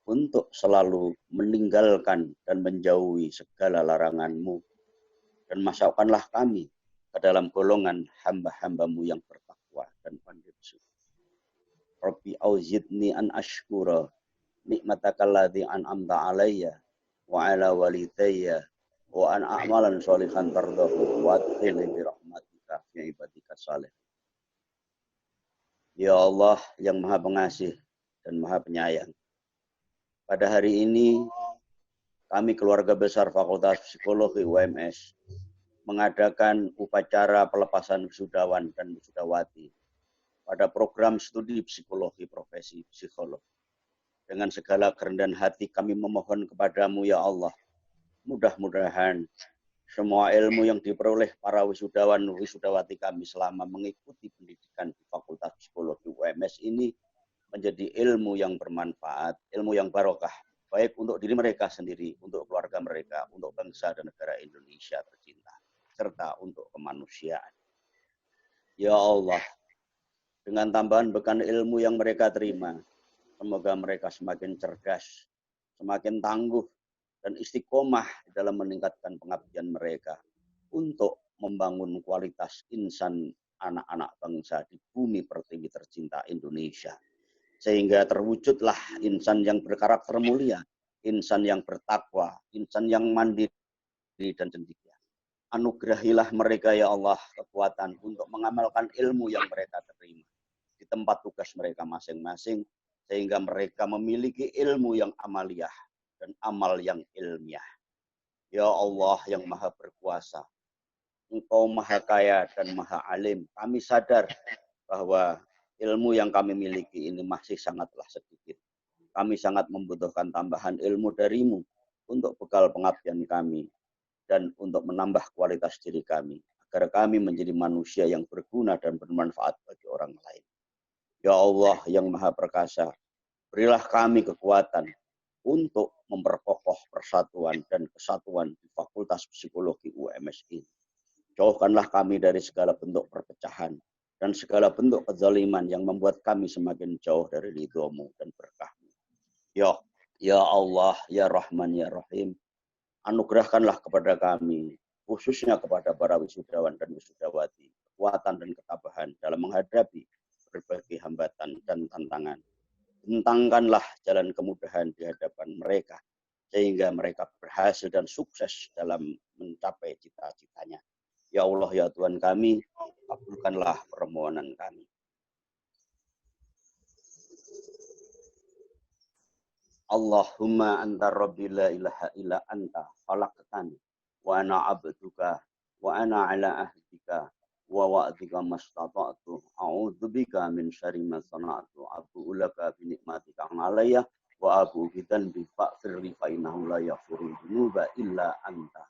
Speaker 10: untuk selalu meninggalkan dan menjauhi segala larangan-Mu, dan masukkanlah kami ke dalam golongan hamba-hamba-Mu yang bertakwa dan pandai bersyukur. Rabbi auzidni an ashkura nikmatakal ladzi an'amta alayya wa ala walidayya wa an a'malan sholihan tardahu wa adkhilni bi rahmatika fi ibadika salih. Ya Allah yang Maha Pengasih dan Maha Penyayang, pada hari ini kami keluarga besar Fakultas Psikologi UMS mengadakan upacara pelepasan wisudawan dan wisudawati pada program studi psikologi profesi psikolog. Dengan segala kerendahan hati kami memohon kepadamu ya Allah, mudah-mudahan semua ilmu yang diperoleh para wisudawan wisudawati kami selama mengikuti pendidikan di Fakultas Psikologi UMS ini menjadi ilmu yang bermanfaat, ilmu yang barokah, baik untuk diri mereka sendiri, untuk keluarga mereka, untuk bangsa dan negara Indonesia tercinta, serta untuk kemanusiaan. Ya Allah, dengan tambahan bekal ilmu yang mereka terima, semoga mereka semakin cerdas, semakin tangguh, dan istiqomah dalam meningkatkan pengabdian mereka untuk membangun kualitas insan anak-anak bangsa di bumi pertiwi tercinta Indonesia. Sehingga terwujudlah insan yang berkarakter mulia, insan yang bertakwa, insan yang mandiri dan cendekia. Anugerahilah mereka ya Allah kekuatan untuk mengamalkan ilmu yang mereka terima di tempat tugas mereka masing-masing, sehingga mereka memiliki ilmu yang amaliyah dan amal yang ilmiah. Ya Allah yang Maha Berkuasa, Engkau Maha Kaya dan Maha Alim. Kami sadar bahwa ilmu yang kami miliki ini masih sangatlah sedikit. Kami sangat membutuhkan tambahan ilmu dari-Mu untuk bekal pengabdian kami dan untuk menambah kualitas diri kami, agar kami menjadi manusia yang berguna dan bermanfaat bagi orang lain. Ya Allah yang Maha Perkasa, berilah kami kekuatan untuk memperkokoh persatuan dan kesatuan di Fakultas Psikologi UMS ini. Jauhkanlah kami dari segala bentuk perpecahan dan segala bentuk kezaliman yang membuat kami semakin jauh dari ridho-Mu dan berkah-Mu. Ya Allah, ya Rahman, ya Rahim, anugerahkanlah kepada kami, khususnya kepada para wisudawan dan wisudawati, kekuatan dan ketabahan dalam menghadapi berbagai hambatan dan tantangan. Bentangkanlah jalan kemudahan di hadapan mereka, sehingga mereka berhasil dan sukses dalam mencapai cita-citanya. Ya Allah, ya Tuhan kami, kabulkanlah permohonan kami. Allahumma anta rabbi la ilaha illa anta khalaqtani wa ana abduka wa ana ala ahdika wa wa'dika mastata'tu a'udzubika min syarri ma sana'tu abu'u laka bi ni'matika 'alayya wa abu'u bi dhanbi faghfirli fa innahu la yaghfiru dzunuba illa anta.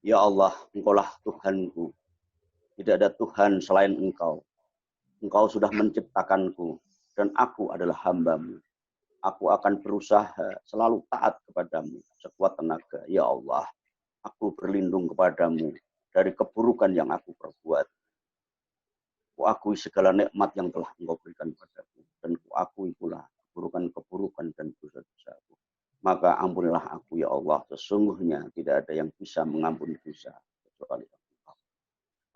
Speaker 10: Ya Allah, Engkaulah Tuhanku. Tidak ada Tuhan selain Engkau. Engkau sudah menciptakanku dan aku adalah hamba-Mu. Aku akan berusaha selalu taat kepadamu sekuat tenaga. Ya Allah, aku berlindung kepadamu dari keburukan yang aku perbuat. Ku akui segala nikmat yang telah Engkau berikan padaku. Dan ku akui pula keburukan-keburukan dan dosa-dosaku. Maka ampunilah aku, ya Allah. Sesungguhnya tidak ada yang bisa mengampuni dosa kecuali Engkau.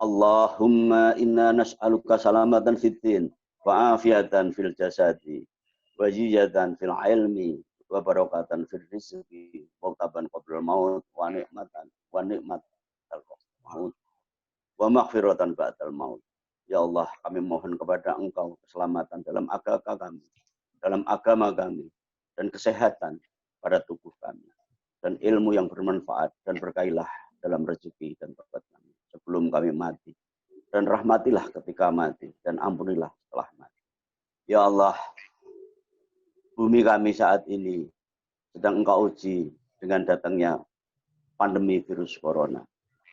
Speaker 10: Allahumma inna nas'aluka salamatan fid din wa afiatan fil jasadi wa ziyadatan fil ilmi wa barakatan fil rizqi wa taban qabla maut wa nikmatan maut wa maghfiratan ba'dal maut. Ya Allah, kami mohon kepada Engkau keselamatan dalam agama kami dan kesehatan pada tubuh kami dan ilmu yang bermanfaat dan berkailah dalam rezeki dan berkat kami sebelum kami mati, dan rahmatilah ketika mati dan ampunilah setelah mati. Ya Allah, bumi kami saat ini sedang Engkau uji dengan datangnya pandemi virus corona.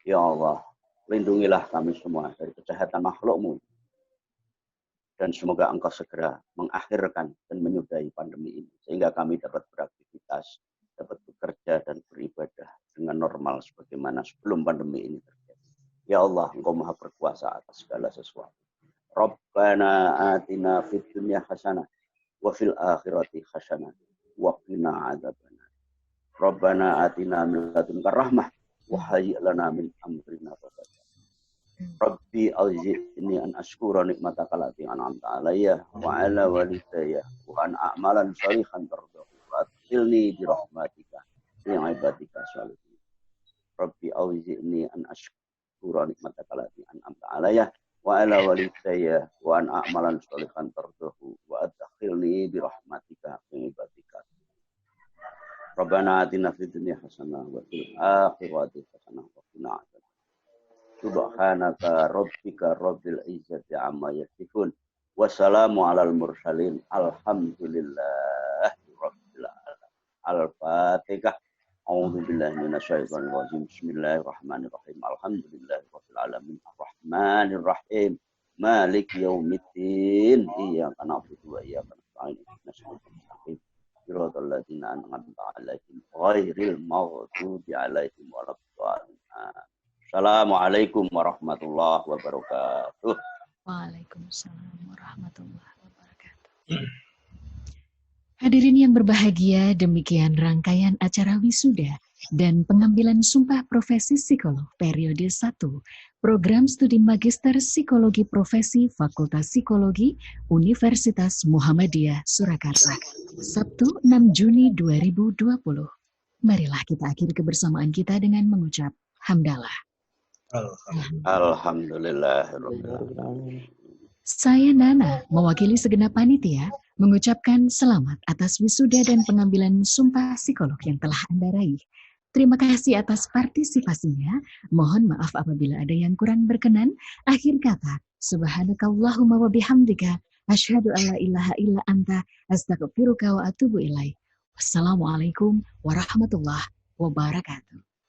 Speaker 10: Ya Allah, lindungilah kami semua dari kejahatan makhluk-Mu. Dan semoga Engkau segera mengakhirkan dan menyudahi pandemi ini. Sehingga kami dapat beraktivitas, dapat bekerja dan beribadah dengan normal sebagaimana sebelum pandemi ini terjadi. Ya Allah, Engkau Maha berkuasa atas segala sesuatu. Rabbana atina fid dunya hasanah wa fil akhirati hasanah wa qina adzabannar. Rabbana atina min ladunka rahmah wa hayyi' lana min amrina rashada. Rabbi auzi'ni an ashkura nikmataka allati an'amta alayya wa ala walidayya wa an a'malan shalihan tardahu wa adkhilni bi rahmatika fi ibadika sholihin. Rabbi auzi'ni an ashkura nikmataka allati an'amta alayya wa ala walidayya wa an a'malan shalihan tardahu wa adkhilni bi rahmatika fi ibadika. Rabbana atina fid dunya hasanah wa fil akhirati hasanah wa qina adzabannar. Subhanaka rabbika rabbil izzati amma yasifun. Wassalamu alal mursalin. Alhamdulillahi rabbil alamin. Al-Fatihah. A'udzu billahi minasyaitonir rajim. Bismillahirrahmanirrahim. Alhamdulillahi rabbil alamin. Arrahmanir rahim. Maliki yaumiddin. Iyyaka na'budu wa iyyaka nasta'in. Ihdinas siratal mustaqim. Siratal ladzina an'amta 'alaihim ghairil maghdubi alaihim waladdallin. Assalamualaikum warahmatullahi wabarakatuh.
Speaker 1: Waalaikumsalam warahmatullahi wabarakatuh. Hadirin yang berbahagia, demikian rangkaian acara wisuda dan pengambilan sumpah profesi psikolog periode 1, Program Studi Magister Psikologi Profesi Fakultas Psikologi Universitas Muhammadiyah Surakarta, Sabtu 6 Juni 2020. Marilah kita akhiri kebersamaan kita dengan mengucap hamdalah.
Speaker 10: Alhamdulillah.
Speaker 1: Saya Nana, mewakili segenap panitia, mengucapkan selamat atas wisuda dan pengambilan sumpah psikolog yang telah Anda raih. Terima kasih atas partisipasinya. Mohon maaf apabila ada yang kurang berkenan. Akhir kata, subhanakallahumma wa bihamdika, asyhadu alla ilaha illa anta, astaghfiruka wa atubu ilaik. Wassalamualaikum warahmatullahi wabarakatuh.